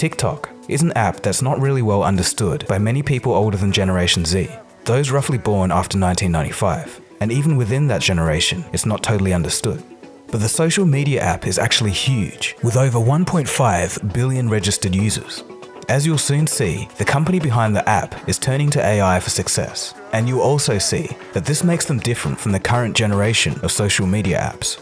TikTok is an app that's not really well understood by many people older than Generation Z, those roughly born after 1995, and even within that generation, it's not totally understood. But the social media app is actually huge, with over 1.5 billion registered users. As you'll soon see, the company behind the app is turning to AI for success, and you'll also see that this makes them different from the current generation of social media apps.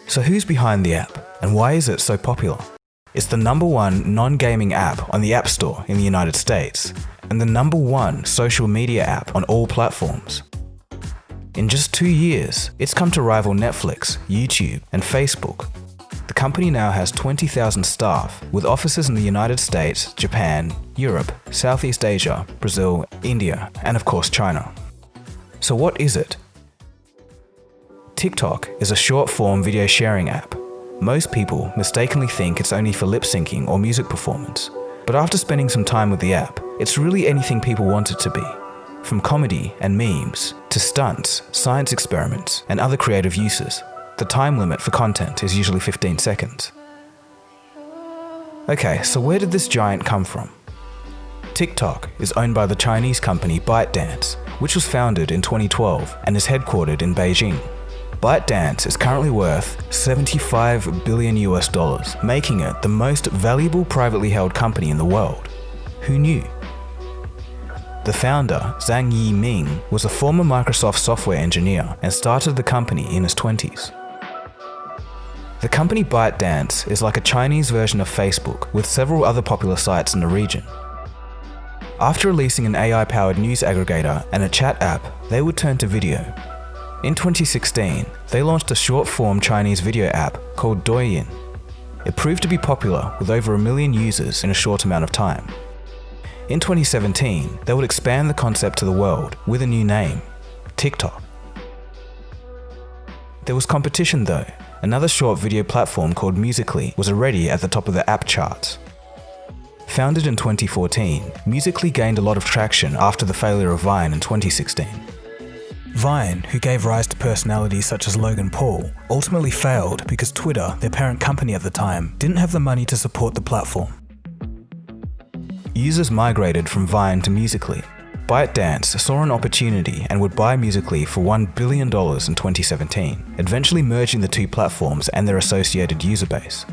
So who's behind the app, and why is it so popular? It's the #1 non-gaming app on the App Store in the United States, and the #1 social media app on all platforms. In just 2 years, it's come to rival Netflix, YouTube, and Facebook. The company now has 20,000 staff, with offices in the United States, Japan, Europe, Southeast Asia, Brazil, India, and of course China. So what is it? TikTok is a short-form video sharing app. Most people mistakenly think it's only for lip syncing or music performance, but after spending some time with the app, it's really anything people want it to be. From comedy and memes, to stunts, science experiments, and other creative uses. The time limit for content is usually 15 seconds. Okay, so where did this giant come from? TikTok is owned by the Chinese company ByteDance, which was founded in 2012 and is headquartered in Beijing. ByteDance is currently worth $75 billion, making it the most valuable privately held company in the world. Who knew? The founder, Zhang Yiming, was a former Microsoft software engineer and started the company in his 20s. The company ByteDance is like a Chinese version of Facebook with several other popular sites in the region. After releasing an AI-powered news aggregator and a chat app, they would turn to video. In 2016, they launched a short-form Chinese video app called Douyin. It proved to be popular with over 1 million users in a short amount of time. In 2017, they would expand the concept to the world with a new name, TikTok. There was competition though. Another short video platform called Musical.ly was already at the top of the app charts. Founded in 2014, Musical.ly gained a lot of traction after the failure of Vine in 2016. Vine, who gave rise to personalities such as Logan Paul, ultimately failed because Twitter, their parent company at the time, didn't have the money to support the platform. Users migrated from Vine to Musical.ly. ByteDance saw an opportunity and would buy Musical.ly for $1 billion in 2017, eventually merging the two platforms and their associated user base.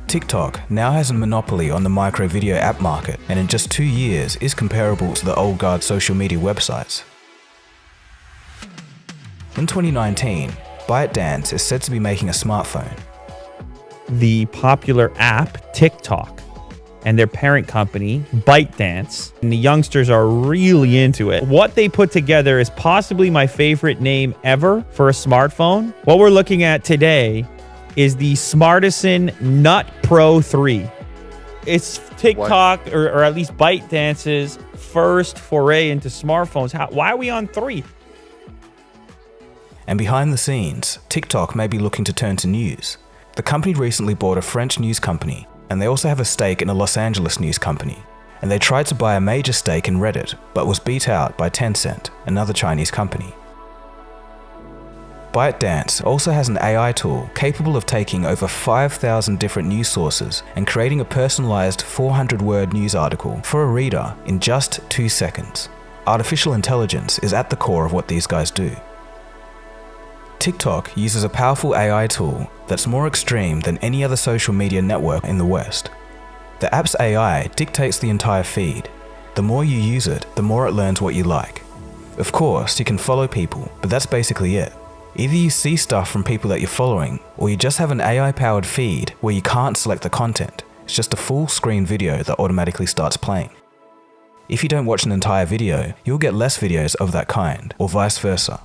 TikTok now has a monopoly on the micro video app market, and in just 2 years is comparable to the old guard social media websites. In 2019, ByteDance is said to be making a smartphone. The popular app TikTok and their parent company ByteDance, and the youngsters are really into it. What they put together is possibly my favorite name ever for a smartphone. What we're looking at today is the Smartisan Nut Pro 3. It's TikTok, or at least ByteDance's first foray into smartphones. Why are we on 3? And behind the scenes, TikTok may be looking to turn to news. The company recently bought a French news company, and they also have a stake in a Los Angeles news company. And they tried to buy a major stake in Reddit, but was beat out by Tencent, another Chinese company. ByteDance also has an AI tool capable of taking over 5,000 different news sources and creating a personalized 400-word news article for a reader in just 2 seconds. Artificial intelligence is at the core of what these guys do. TikTok uses a powerful AI tool that's more extreme than any other social media network in the West. The app's AI dictates the entire feed. The more you use it, the more it learns what you like. Of course, you can follow people, but that's basically it. Either you see stuff from people that you're following, or you just have an AI-powered feed where you can't select the content. It's just a full-screen video that automatically starts playing. If you don't watch an entire video, you'll get less videos of that kind, or vice versa.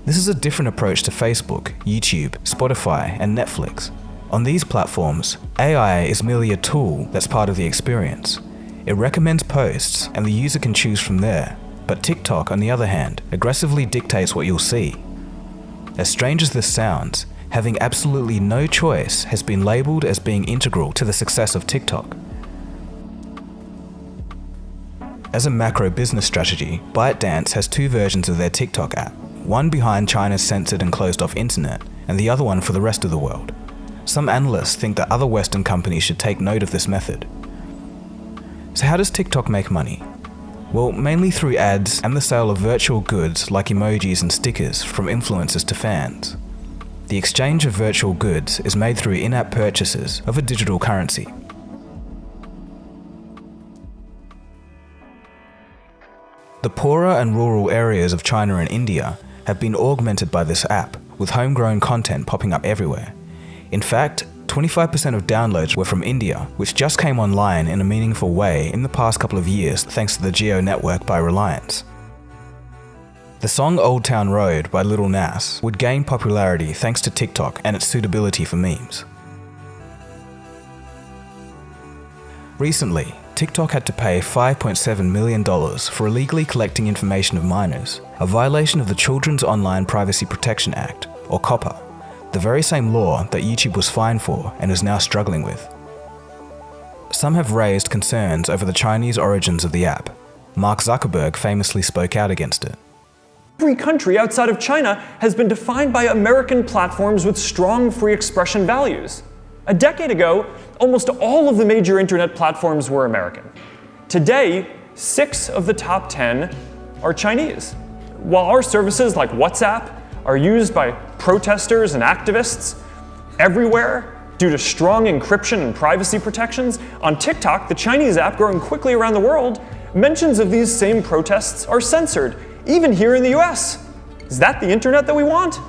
This is a different approach to Facebook, YouTube, Spotify, and Netflix. On these platforms, AI is merely a tool that's part of the experience. It recommends posts, and the user can choose from there. But TikTok, on the other hand, aggressively dictates what you'll see. As strange as this sounds, having absolutely no choice has been labeled as being integral to the success of TikTok. As a macro business strategy, ByteDance has 2 versions of their TikTok app. One behind China's censored and closed-off internet, and the other one for the rest of the world. Some analysts think that other Western companies should take note of this method. So how does TikTok make money? Well, mainly through ads and the sale of virtual goods like emojis and stickers from influencers to fans. The exchange of virtual goods is made through in-app purchases of a digital currency. The poorer and rural areas of China and India have been augmented by this app, with homegrown content popping up everywhere. In fact, 25% of downloads were from India, which just came online in a meaningful way in the past couple of years thanks to the Jio network by Reliance. The song Old Town Road by Lil Nas would gain popularity thanks to TikTok and its suitability for memes. Recently, TikTok had to pay $5.7 million for illegally collecting information of minors, a violation of the Children's Online Privacy Protection Act, or COPPA, the very same law that YouTube was fined for and is now struggling with. Some have raised concerns over the Chinese origins of the app. Mark Zuckerberg famously spoke out against it. Every country outside of China has been defined by American platforms with strong free expression values. A decade ago, almost all of the major internet platforms were American. Today, 6 of the top 10 are Chinese. While our services like WhatsApp are used by protesters and activists everywhere due to strong encryption and privacy protections, on TikTok, the Chinese app growing quickly around the world, mentions of these same protests are censored, even here in the US. Is that the internet that we want?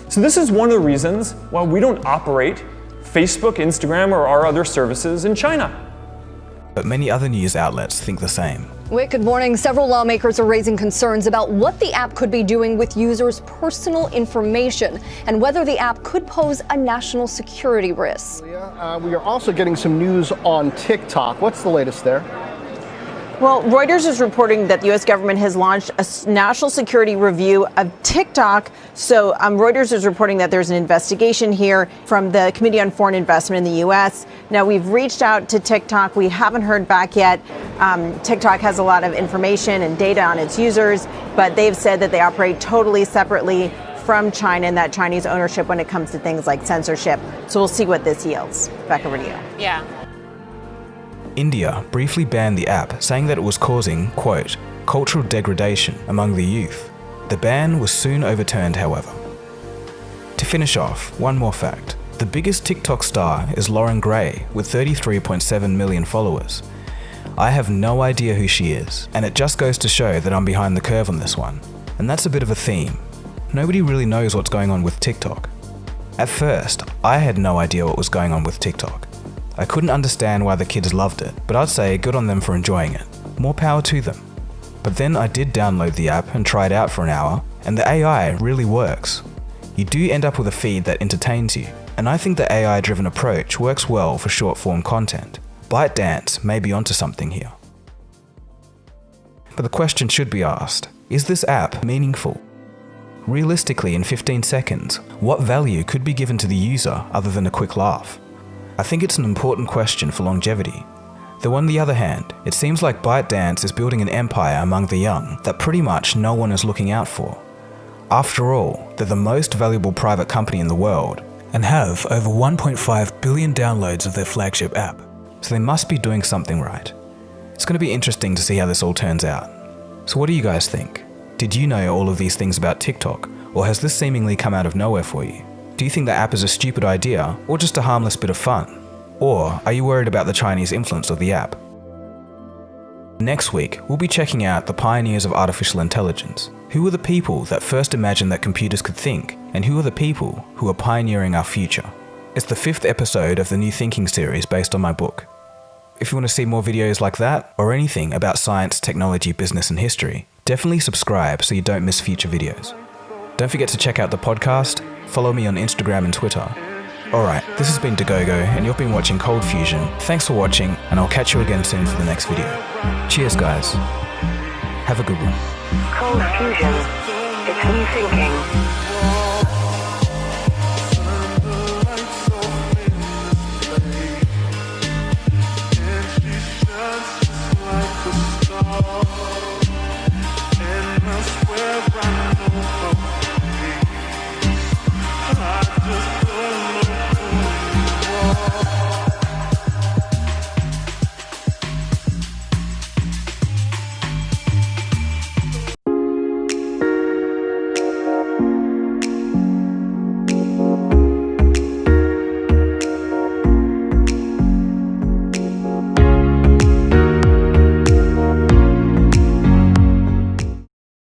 So this is one of the reasons why we don't operate Facebook, Instagram, or our other services in China. But many other news outlets think the same. Wick, good morning. Several lawmakers are raising concerns about what the app could be doing with users' personal information and whether the app could pose a national security risk. We are also getting some news on TikTok. What's the latest there? Well, Reuters is reporting that the U.S. government has launched a national security review of TikTok. So Reuters is reporting that there's an investigation here from the Committee on Foreign Investment in the U.S. Now, we've reached out to TikTok. We haven't heard back yet. TikTok has a lot of information and data on its users, but they've said that they operate totally separately from China and that Chinese ownership when it comes to things like censorship. So we'll see what this yields. Back over to you. Yeah. India briefly banned the app, saying that it was causing, quote, cultural degradation among the youth. The ban was soon overturned, however. To finish off, one more fact. The biggest TikTok star is Lauren Gray, with 33.7 million followers. I have no idea who she is, and it just goes to show that I'm behind the curve on this one. And that's a bit of a theme. Nobody really knows what's going on with TikTok. At first, I had no idea what was going on with TikTok. I couldn't understand why the kids loved it, but I'd say good on them for enjoying it. More power to them. But then I did download the app and try it out for an hour, and the AI really works. You do end up with a feed that entertains you, and I think the AI-driven approach works well for short-form content. ByteDance may be onto something here. But the question should be asked, is this app meaningful? Realistically, in 15 seconds, what value could be given to the user other than a quick laugh? I think it's an important question for longevity. Though on the other hand, it seems like ByteDance is building an empire among the young that pretty much no one is looking out for. After all, they're the most valuable private company in the world and have over 1.5 billion downloads of their flagship app. So they must be doing something right. It's going to be interesting to see how this all turns out. So what do you guys think? Did you know all of these things about TikTok, or has this seemingly come out of nowhere for you? Do you think the app is a stupid idea, or just a harmless bit of fun? Or are you worried about the Chinese influence of the app? Next week, we'll be checking out the pioneers of artificial intelligence. Who are the people that first imagined that computers could think, and who are the people who are pioneering our future? It's the 5th episode of the New Thinking series based on my book. If you want to see more videos like that, or anything about science, technology, business and history, definitely subscribe so you don't miss future videos. Don't forget to check out the podcast, follow me on Instagram and Twitter. Alright, this has been Dagogo, and you've been watching Cold Fusion. Thanks for watching, and I'll catch you again soon for the next video. Cheers guys. Have a good one. Cold Fusion. It's new thinking.